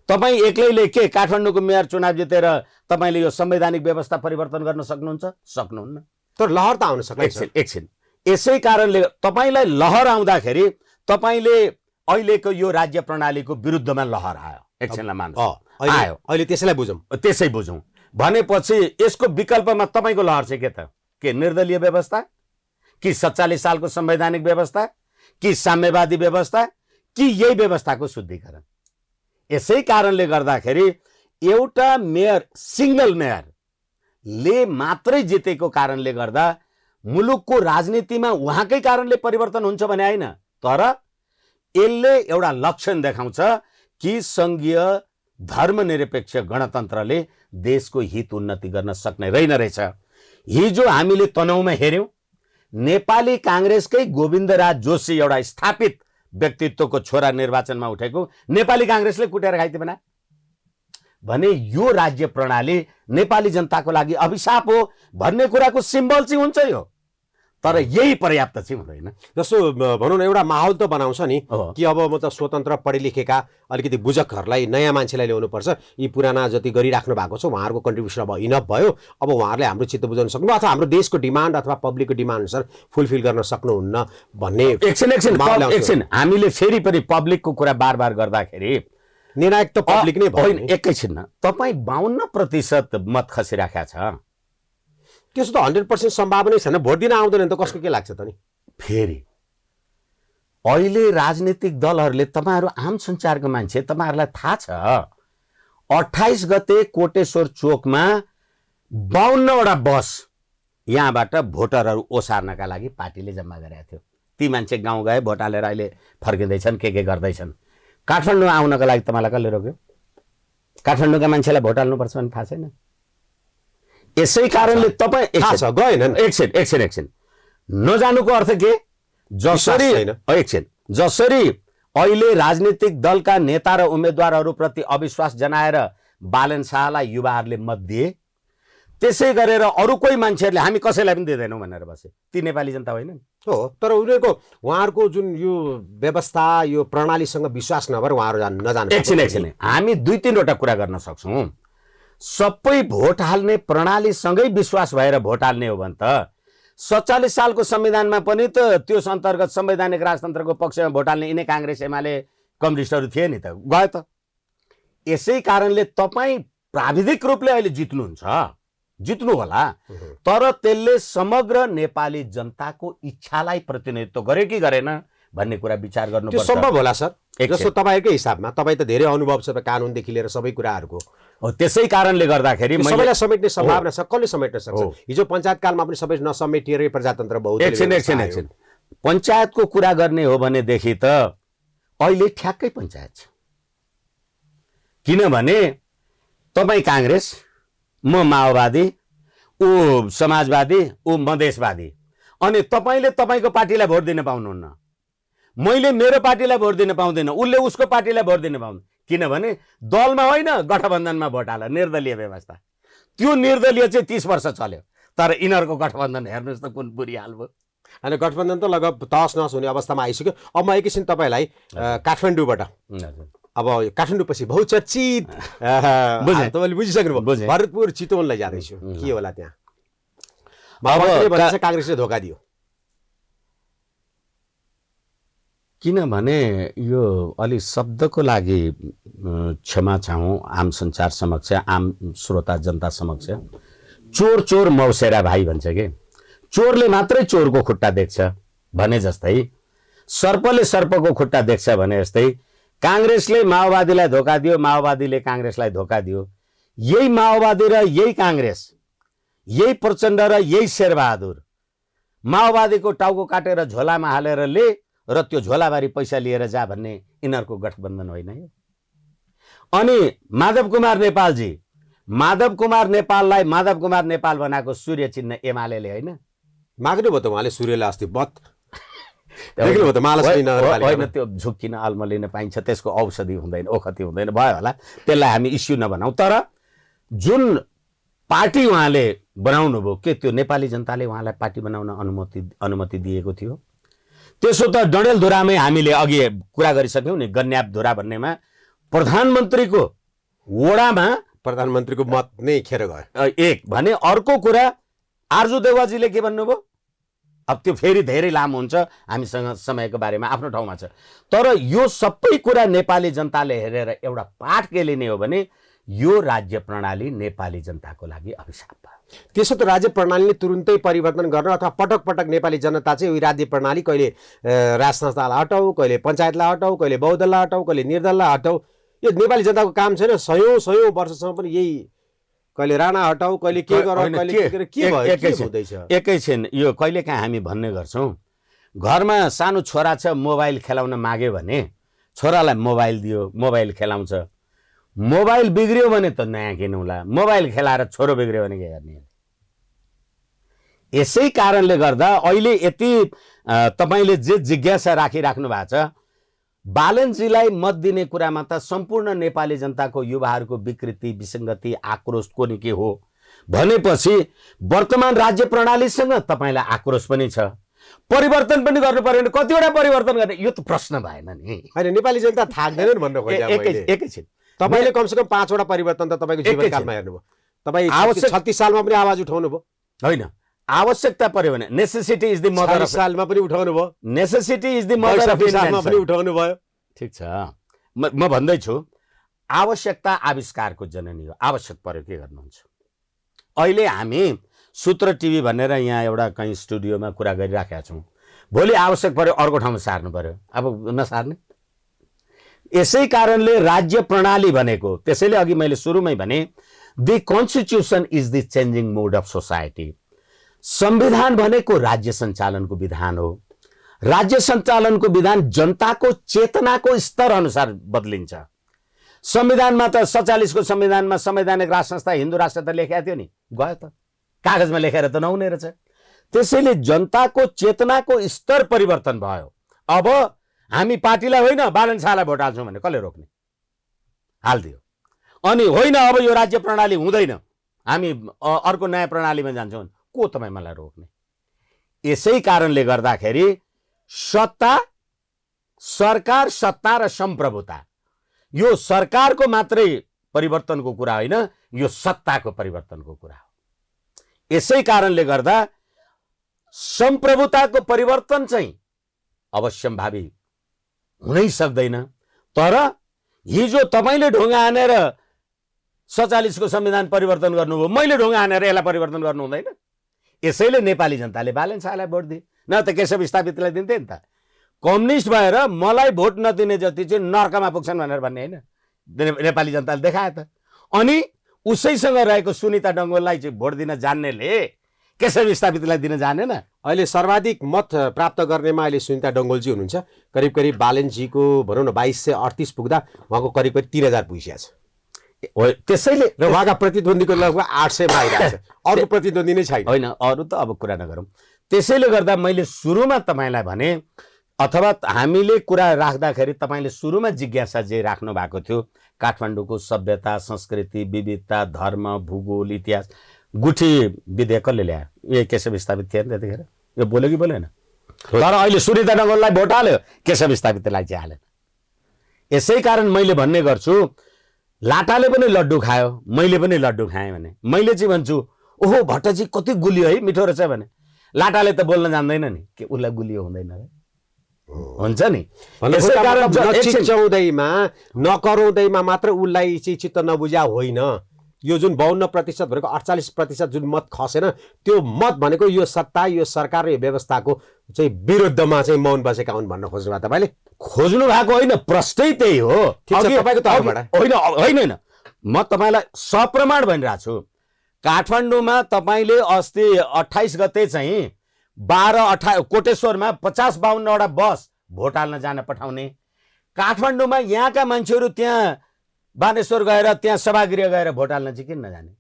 तपाईँ एक्लैले के काठमाडौँको मेयर चुनाव जितेर तपाईँले यो संवैधानिक व्यवस्था परिवर्तन गर्न सक्नुहुन्छ? सक्नुहुन्न। तर लहर त आउन सक्छ। एकछिन यसै कारणले तपाईँलाई लहर आउँदाखेरि तपाईँले अहिलेको यो राज्य प्रणालीको विरुद्धमा लहर आयो, एकछिनलाई मान्नु आयो, अहिले त्यसै बुझौँ भनेपछि यसको विकल्पमा तपाईँको लहर चाहिँ के त? के निर्दलीय व्यवस्था, कि 47 सालको संवैधानिक व्यवस्था, कि साम्यवादी व्यवस्था, कि यही व्यवस्थाको शुद्धिकरण? यसै कारणले गर्दाखेरि एउटा मेयर, सिंगल मेयरले मात्रै जितेको कारणले गर्दा मुलुकको राजनीतिमा उहाँकै कारणले परिवर्तन हुन्छ भने होइन, तर यसले एउटा लक्षण देखाउँछ कि संघीय धर्मनिरपेक्ष गणतन्त्रले देशको हित उन्नति गर्न सक्ने रहेन रहेछ। हिजो हामीले तनहुमा हेर्यौं, नेपाली कांग्रेसकै गोविन्दराज जोशी एउटा स्थापित व्यक्तित्वको छोरा निर्वाचनमा उठेको नेपाली कांग्रेसले कुटेर खाइदिए भने यो राज्य प्रणाली नेपाली जनताको लागि अभिशाप हो भन्ने कुराको सिम्बल चाहिँ हुन्छ यो, तर यही पर्याप्त चाहिँ हुँदैन। जस्तो भनौँ न एउटा माहौल त बनाउँछ नि कि अब म त स्वतन्त्र पढे लेखेका अलिकति बुझकहरूलाई नयाँ मान्छेलाई ल्याउनुपर्छ, यी पुराना जति गरिराख्नु भएको छ उहाँहरूको कन्ट्रिब्युसन अब इनफ भयो, अब उहाँहरूले हाम्रो चित्त बुझाउन सक्नु अथवा हाम्रो देशको डिमान्ड अथवा पब्लिकको डिमान्ड अनुसार फुलफिल गर्न सक्नुहुन्न भन्ने। एकछिन हामीले फेरि पनि पब्लिकको कुरा बार बार गर्दाखेरि निर्णायक त पब्लिक नै भयो। एकैछिन तपाईँ 52% मत खसिराखेका छ, त्यसो त 100% सम्भावना छैन, भोट दिन आउँदैन त कसको के लाग्छ त नि? फेरि अहिले राजनीतिक दलहरूले, तपाईहरु आम सञ्चारको मान्छे, तपाईहरुलाई थाहा छ 28 गते कोटेश्वर चोकमा 52वटा बस यहाँबाट भोटरहरू ओसार्नका लागि पार्टीले जम्मा गरेका थियो। ती मान्छे गाउँ गए, भोट हालेर अहिले फर्किँदैछन्, के गर्दैछन्। काठमाडौँ आउनका लागि तपाईलाई कसले रोक्यो? काठमाडौँका मान्छेलाई भोट हाल्नुपर्छ भने थाहा छैन? यसै कारणले तपाईँ गएनन्। एकछिन नजानुको अर्थ के? जसरी अहिले राजनीतिक दलका नेता र उम्मेदवारहरू प्रति अविश्वास जनाएर बालन शाहलाई युवाहरूले मत दिए, त्यसै गरेर अरू कोही मान्छेहरूले हामी कसैलाई पनि दिँदैनौँ भनेर बसे। ती नेपाली जनता होइनन् हो, तर उनीहरूको उहाँहरूको जुन यो व्यवस्था यो प्रणालीसँग विश्वास नभएर उहाँहरू नजानु। एकछिन हामी 2-3वटा कुरा गर्न सक्छौँ। सबै भोट हाल्ने प्रणालीसँगै विश्वास भएर भोट हाल्ने हो भने त 47 सालको संविधानमा पनि त त्यस अन्तर्गत संवैधानिक राजतन्त्रको पक्षमा भोट हाल्ने यिनै कांग्रेस एमाले कम्युनिस्टहरू थिए नि त, गए त। यसै कारणले तपाईँ प्राविधिक रूपले अहिले जित्नु होला, तर त्यसले समग्र नेपाली जनताको इच्छालाई प्रतिनिधित्व गर्यो कि गरेन भन्ने कुरा विचार त्यो गर्नुपर्छ। सम्भव होला सर। एकछिन। जस्तो तपाईँकै हिसाबमा तपाईँ त धेरै अनुभव छ कानुनदेखि लिएर सबै कुराहरूको, हो, त्यसै कारणले गर्दाखेरि त्यो सबैलाई समेट्ने सम्भावना छ, कसले समेट्न सक्छ? हो। हिजो पञ्चायत कालमा पनि सबै नसमेटिएर प्रजातन्त्र बहुत एकछिन पञ्चायतको कुरा गर्ने हो भनेदेखि त अहिले ठ्याक्कै पञ्चायत छ। किनभने तपाईँ काङ्ग्रेस, म माओवादी, ऊ समाजवादी, ऊ मधेसवादी, अनि तपाईँले तपाईँको पार्टीलाई भोट दिन पाउनुहुन्न, मैले मेरो पार्टीलाई भोट दिन पाउँदैन, उसले उसको पार्टीलाई भोट दिन पाउँदैन। किनभने दलमा होइन गठबन्धनमा भोट हाल, निर्दलीय व्यवस्था। त्यो निर्दलीय चाहिँ 30 वर्ष चल्यो, तर यिनीहरूको गठबन्धन हेर्नुहोस् त कुन बुरी हाल भयो। होइन, गठबन्धन त लगभग तहस नहस हुने अवस्थामा आइसक्यो। अब म एकैछिन तपाईँलाई काठमाडौँबाट, अब काठमाडौँपछि बहुचर्चित तपाईँले बुझिसक्नुभयो, भरतपुर चितवनलाई जाँदैछु, के होला त्यहाँ? काङ्ग्रेसले धोका दियो। किनभने यो अलि शब्दको लागि क्षमा चाहौँ आम संसार समक्ष, आम श्रोता जनता समक्ष। चोर चोर मौसेरा भाइ भन्छ कि, चोरले मात्रै चोरको खुट्टा देख्छ भने जस्तै, सर्पले सर्पको खुट्टा देख्छ भने जस्तै, काङ्ग्रेसले माओवादीलाई धोका दियो, माओवादीले काङ्ग्रेसलाई धोका दियो। यही माओवादी र यही काङ्ग्रेस, यही प्रचण्ड र यही शेरबहादुर माओवादीको टाउको काटेर झोलामा हालेर ले र त्यो झोलाबारी पैसा लिएर जा भन्ने यिनीहरूको गठबन्धन होइन यो। अनि माधव कुमार नेपालजी, माधव कुमार नेपाललाई माधव कुमार नेपाल बनाएको सूर्य चिन्ह एमालेले होइन माग्नुभयो त उहाँले, सूर्यलाई अस्ति बत देख्नुभयो त, माला होइन, त्यो झुक्किन अल्मलिन पाइन्छ, त्यसको औषधि हुँदैन, ओखती हुँदैन, भयो होला, त्यसलाई हामी इस्यु नबनाऊ। तर जुन पार्टी उहाँले बनाउनु भयो, के त्यो नेपाली जनताले उहाँलाई पार्टी बनाउन अनुमति दिएको थियो? त्यसो त डडेलधुरामै हामीले अघि कुरा गरिसक्यौँ नि, गन्याप धुरा भन्नेमा प्रधानमन्त्रीको वडामा प्रधानमन्त्रीको मत नै खेर गयो। एक भने, अर्को कुरा आर्जु देवाजीले के भन्नुभयो, अब त्यो फेरि धेरै लामो हुन्छ, हामीसँग समयको बारेमा आफ्नो ठाउँमा छ। तर यो सबै कुरा नेपाली जनताले हेरेर एउटा पाठ के लिने हो भने, यो राज्य प्रणाली नेपाली जनताको लागि अभिशाप भयो। त्यसो त राज्य प्रणालीले तुरुन्तै परिवर्तन गर्न, अथवा पटक पटक नेपाली जनता चाहिँ यो राज्य प्रणाली कहिले राज संस्थालाई हटाऊ, कहिले पञ्चायतलाई हटाऊ, कहिले बहुदललाई हटाऊ, कहिले निर्दललाई हटाऊ, यो नेपाली जनताको काम छैन। सयौं वर्षसम्म पनि यही, कहिले राणा हटाऊ, कहिले के गर, कहिले के भयो। एकैछिन, यो कहिलेकाहीँ हामी भन्ने गर्छौँ, घरमा सानो छोरा छ, मोबाइल खेलाउन माग्यो भने छोरालाई मोबाइल दियो, मोबाइल खेलाउँछ। मोबाइल बिग्रियो भने त नयाँ किनौला, मोबाइल खेलाएर छोरो बिग्रियो भने के गर्ने? यसै कारणले गर्दा अहिले यति तपाईँले जे जिज्ञासा राखिराख्नु भएको छ, बालनजीलाई मत दिने कुरामा त सम्पूर्ण नेपाली जनताको युवाहरूको विकृति, विसङ्गति, आक्रोश को नि के हो भनेपछि वर्तमान राज्य प्रणालीसँग तपाईँलाई आक्रोश पनि छ, परिवर्तन पनि गर्नु पर्यो भने कतिवटा परिवर्तन गर्ने, यो त प्रश्न भएन नि? होइन, नेपाली जनता थाक्दैनन् भन्न खोजेँ। एकैछिन, तपाईँले कमसेकम 5 वटा परिवर्तन त तपाईँको जीवनकालमा हेर्नुभयो। तपाईँ 36 सालमा पनि आवाज उठाउनु भयो होइन? आवश्यकता पर्यो भने necessity is the mother of, सालमा पनि उठाउनु भयो, necessity is the mother of सालमा पनि उठाउनु भयो। ठिक छ, म भन्दैछु आवश्यकता आविष्कारको जननी हो। आवश्यक पर्यो के गर्नुहुन्छ? अहिले हामी सूत्र टिभी भनेर यहाँ एउटा कहीँ स्टुडियोमा कुरा गरिराखेका छौँ, भोलि आवश्यक पर्यो अर्को ठाउँमा सार्नु पर्यो, अब नसार्ने? यसै कारणले राज्य प्रणाली भनेको, त्यसैले अघि मैले सुरुमै भने, the constitution is the changing mode of society. संविधान भनेको राज्य सञ्चालनको विधान हो। राज्य सञ्चालनको विधान जनताको चेतनाको स्तर अनुसार बदलिन्छ। संविधानमा त 47 को संविधानमा संवैधानिक राष्ट्र संस्था हिन्दू राष्ट्र त लेखेको थियो नि, गयो त, कागजमा लेखेर त नहुने रहेछ। त्यसैले जनताको चेतनाको स्तर परिवर्तन भयो। अब हामी पार्टीलाई होइन बालन शाहलाई भोट हाल्छौँ भने कसले रोक्ने? हालिदियो। अनि होइन अब यो राज्य प्रणाली हुँदैन, हामी अर्को नयाँ प्रणालीमा जान्छौँ, को तपाईँ मलाई रोक्ने? यसै कारणले गर्दाखेरि सत्ता, सरकार, सत्ता र सम्प्रभुता, यो सरकारको मात्रै परिवर्तनको कुरा होइन, यो सत्ताको परिवर्तनको कुरा हो। यसै कारणले गर्दा सम्प्रभुताको परिवर्तन चाहिँ अवश्यम्भावी हुनै सक्दैन। तर हिजो तपाईँले ढुङ्गा हानेर 47 को संविधान परिवर्तन गर्नुभयो, मैले ढुङ्गा हानेर यसलाई परिवर्तन गर्नु हुँदैन। यसैले नेपाली जनताले बालन शाहलाई भोट दिए, न त केशव स्थापितलाई दिन्थे नि त। कम्युनिस्ट भएर मलाई भोट नदिने जति चाहिँ नर्कमा पुग्छन् भनेर भन्ने होइन, नेपाली जनताले देखाए त। अनि उसैसँग रहेको सुनिता डङ्गोललाई चाहिँ भोट दिन जान्नेले केशव स्थापितलाई दिन जानेन। अहिले सर्वाधिक मत प्राप्त गर्नेमा अहिले सुनिता डङ्गोलजी हुनुहुन्छ। करिब करिब बालेनजीको भनौँ न 2238 पुग्दा उहाँको करिब करिब 3000 पुगिसकेको छ। त्यसैले र उहाँका प्रतिद्वन्दीको लगभग 800 आइरहेको छ। अर्को प्रतिद्वन्दी नै छैन। होइन, अरू त अब कुरा नगरौँ। त्यसैले गर्दा मैले सुरुमा तपाईँलाई भने, अथवा हामीले कुरा राख्दाखेरि तपाईँले सुरुमा जिज्ञासा जे राख्नु भएको थियो, काठमाडौँको सभ्यता, संस्कृति, विविधता, धर्म, भूगोल, इतिहास, गुठी विधेयक कसले ल्यायो? यही केशव स्थापित थिएन त्यतिखेर? यो बोल्यो कि बोलेन? तर अहिले सुनिता डङ्गोललाई भोट हाल्यो, केशव स्थापितलाई चाहिँ हालेन। यसै कारण मैले भन्ने गर्छु, लाटाले पनि लड्डु खायो, मैले पनि लड्डु खाएँ भने मैले चाहिँ भन्छु, ओहो भट्टजी कति गुलियो है, मिठो रहेछ भने। लाटाले त बोल्न जान्दैन नि, के उसलाई गुलियो हुँदैन र? हुन्छ नि। यसै कारण चिच्याउँदैमा नकराउँदैमा मात्र उसलाई चाहिँ चित्त नबुझा होइन। यो जुन 52% भनेको 48% जुन मत खसेन, त्यो मत भनेको यो सत्ता, यो सरकार र यो व्यवस्थाको चाहिँ विरुद्धमा चाहिँ मौन बसेका हुन् भन्न खोज्नु भयो तपाईँले? खोज्नु भएको होइन, प्रश्नै त्यही हो। तपाईँको तर्फबाट होइन होइन, म तपाईँलाई सप्रमाण भनिरहेको छु। काठमाडौँमा तपाईँले अस्ति 28 गते चाहिँ 12-18 कोटेश्वरमा 50-52वटा बस भोट हाल्न जान पठाउने। काठमाडौँमा यहाँका मान्छेहरू त्यहाँ बानेश्वर गएर त्यहाँ सभागृह गएर भोट हाल्न चाहिँ किन नजाने?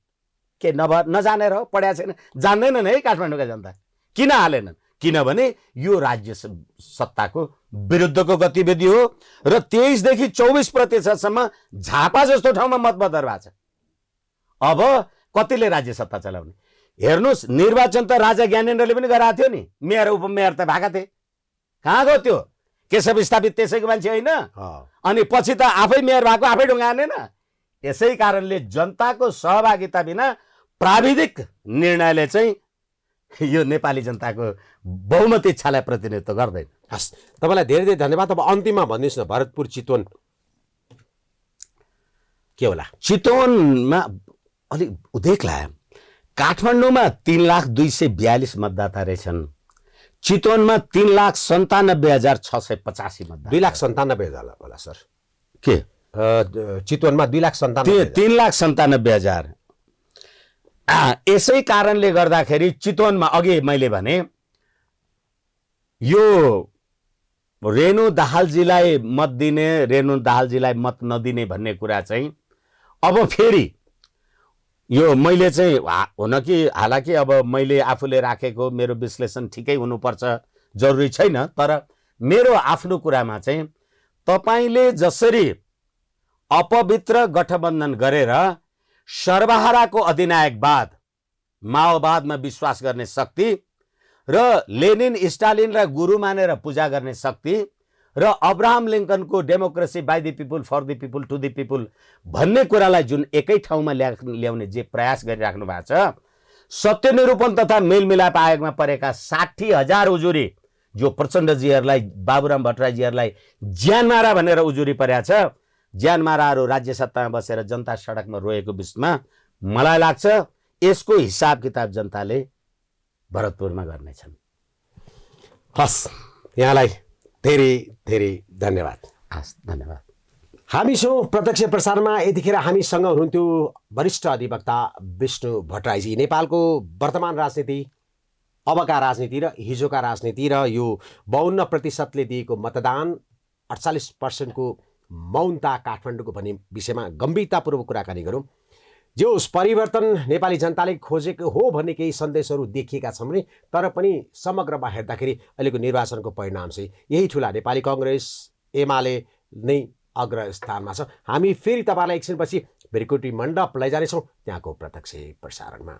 के नजानेर हो? पढाएको छैन? जान्दैनन् है काठमाडौँका जनता? किन हालेनन्? किनभने यो राज्य सत्ताको विरुद्धको गतिविधि हो र 23 देखि 24% झापा जस्तो ठाउँमा मतबदर भएको छ। अब कतिले राज्य सत्ता चलाउने? हेर्नुहोस्, निर्वाचन त राजा ज्ञानेन्द्रले पनि गराएको थियो नि, मेयर उपमेयर त भएका थिए। कहाँ गयो त्यो? केशव स्थापित त्यसैको मान्छे होइन? अनि पछि त आफै मेयर भएको, आफै ढुङ्गाने न। यसै कारणले जनताको सहभागिता बिना प्राविधिक निर्णयले चाहिँ यो नेपाली जनताको बहुमत इच्छालाई प्रतिनिधित्व गर्दैन। हस्, तपाईँलाई धेरै धेरै धन्यवाद। अब अन्तिममा भनिदिनुहोस् न, भरतपुर चितवन के होला? चितवनमा अलिक उदेक लाग्यो। काठमाडौँमा 3,02,42 मतदाता रहेछन्। चितवनमा 3,97,685 मतदाता। 2,97,000 होला सर। के चितवनमा 2,97,000? 3,97,000। यसै कारणले गर्दाखेरि चितवनमा अघि मैले भने यो रेणु दाहालजीलाई मत दिने, रेणु दाहालजीलाई मत नदिने भन्ने कुरा चाहिँ अब फेरि यो मैले चाहिँ हुन कि हालाकि अब मैले आफूले राखेको मेरो विश्लेषण ठिकै हुनुपर्छ जरुरी छैन, तर मेरो आफ्नो कुरामा चाहिँ तपाईले जसरी अपवित्र गठबन्धन गरेर सर्वहाराको अधिनायकवाद, माओवादमा विश्वास गर्ने शक्ति र लेनिन स्टालिन र गुरु मानेर पूजा गर्ने शक्ति र अब्राहम लिंकनको democracy by the people for the people to the people भन्ने कुरालाई जुन एकै ठाउँमा ल्याउने जे प्रयास गरिराख्नु भएको छ, सत्यनिरूपण तथा मेलमिलाप आयोगमा परेका 60,000 उजुरी जो प्रचण्डजीहरूलाई, बाबुराम भट्टराईजीहरूलाई ज्यान मारा भनेर उजुरी परेको छ, ज्यान माराहरू राज्य सत्तामा बसेर जनता सडकमा रोएको बिचमा मलाई लाग्छ यसको हिसाब किताब जनताले भरतपुरमा गर्नेछन्। हस्, यहाँलाई धेरै धेरै धन्यवाद। हस्, धन्यवाद। हामी छौँ प्रत्यक्ष प्रसारमा। यतिखेर हामीसँग हुनुहुन्थ्यो वरिष्ठ अधिवक्ता विष्णु भट्टराईजी। नेपालको वर्तमान राजनीति, अबका राजनीति र हिजोका राजनीति र यो 52%ले दिएको मतदान, 48%को मौनता काठमाडौँको भन्ने विषयमा गम्भीरतापूर्वक कुराकानी गरौँ। जो उस परिवर्तन नेपाली जनताले खोजेको हो भन्ने केही सन्देशहरू देखिएका छन् भने, तर पनि समग्रमा हेर्दाखेरि अहिलेको निर्वाचनको परिणाम चाहिँ यही ठुला नेपाली कांग्रेस एमाले नै अग्र स्थानमा छ। हामी फेरि तपाईँलाई एकछिनपछि भेरिकोटी मण्डप लैजानेछौँ त्यहाँको प्रत्यक्ष प्रसारणमा।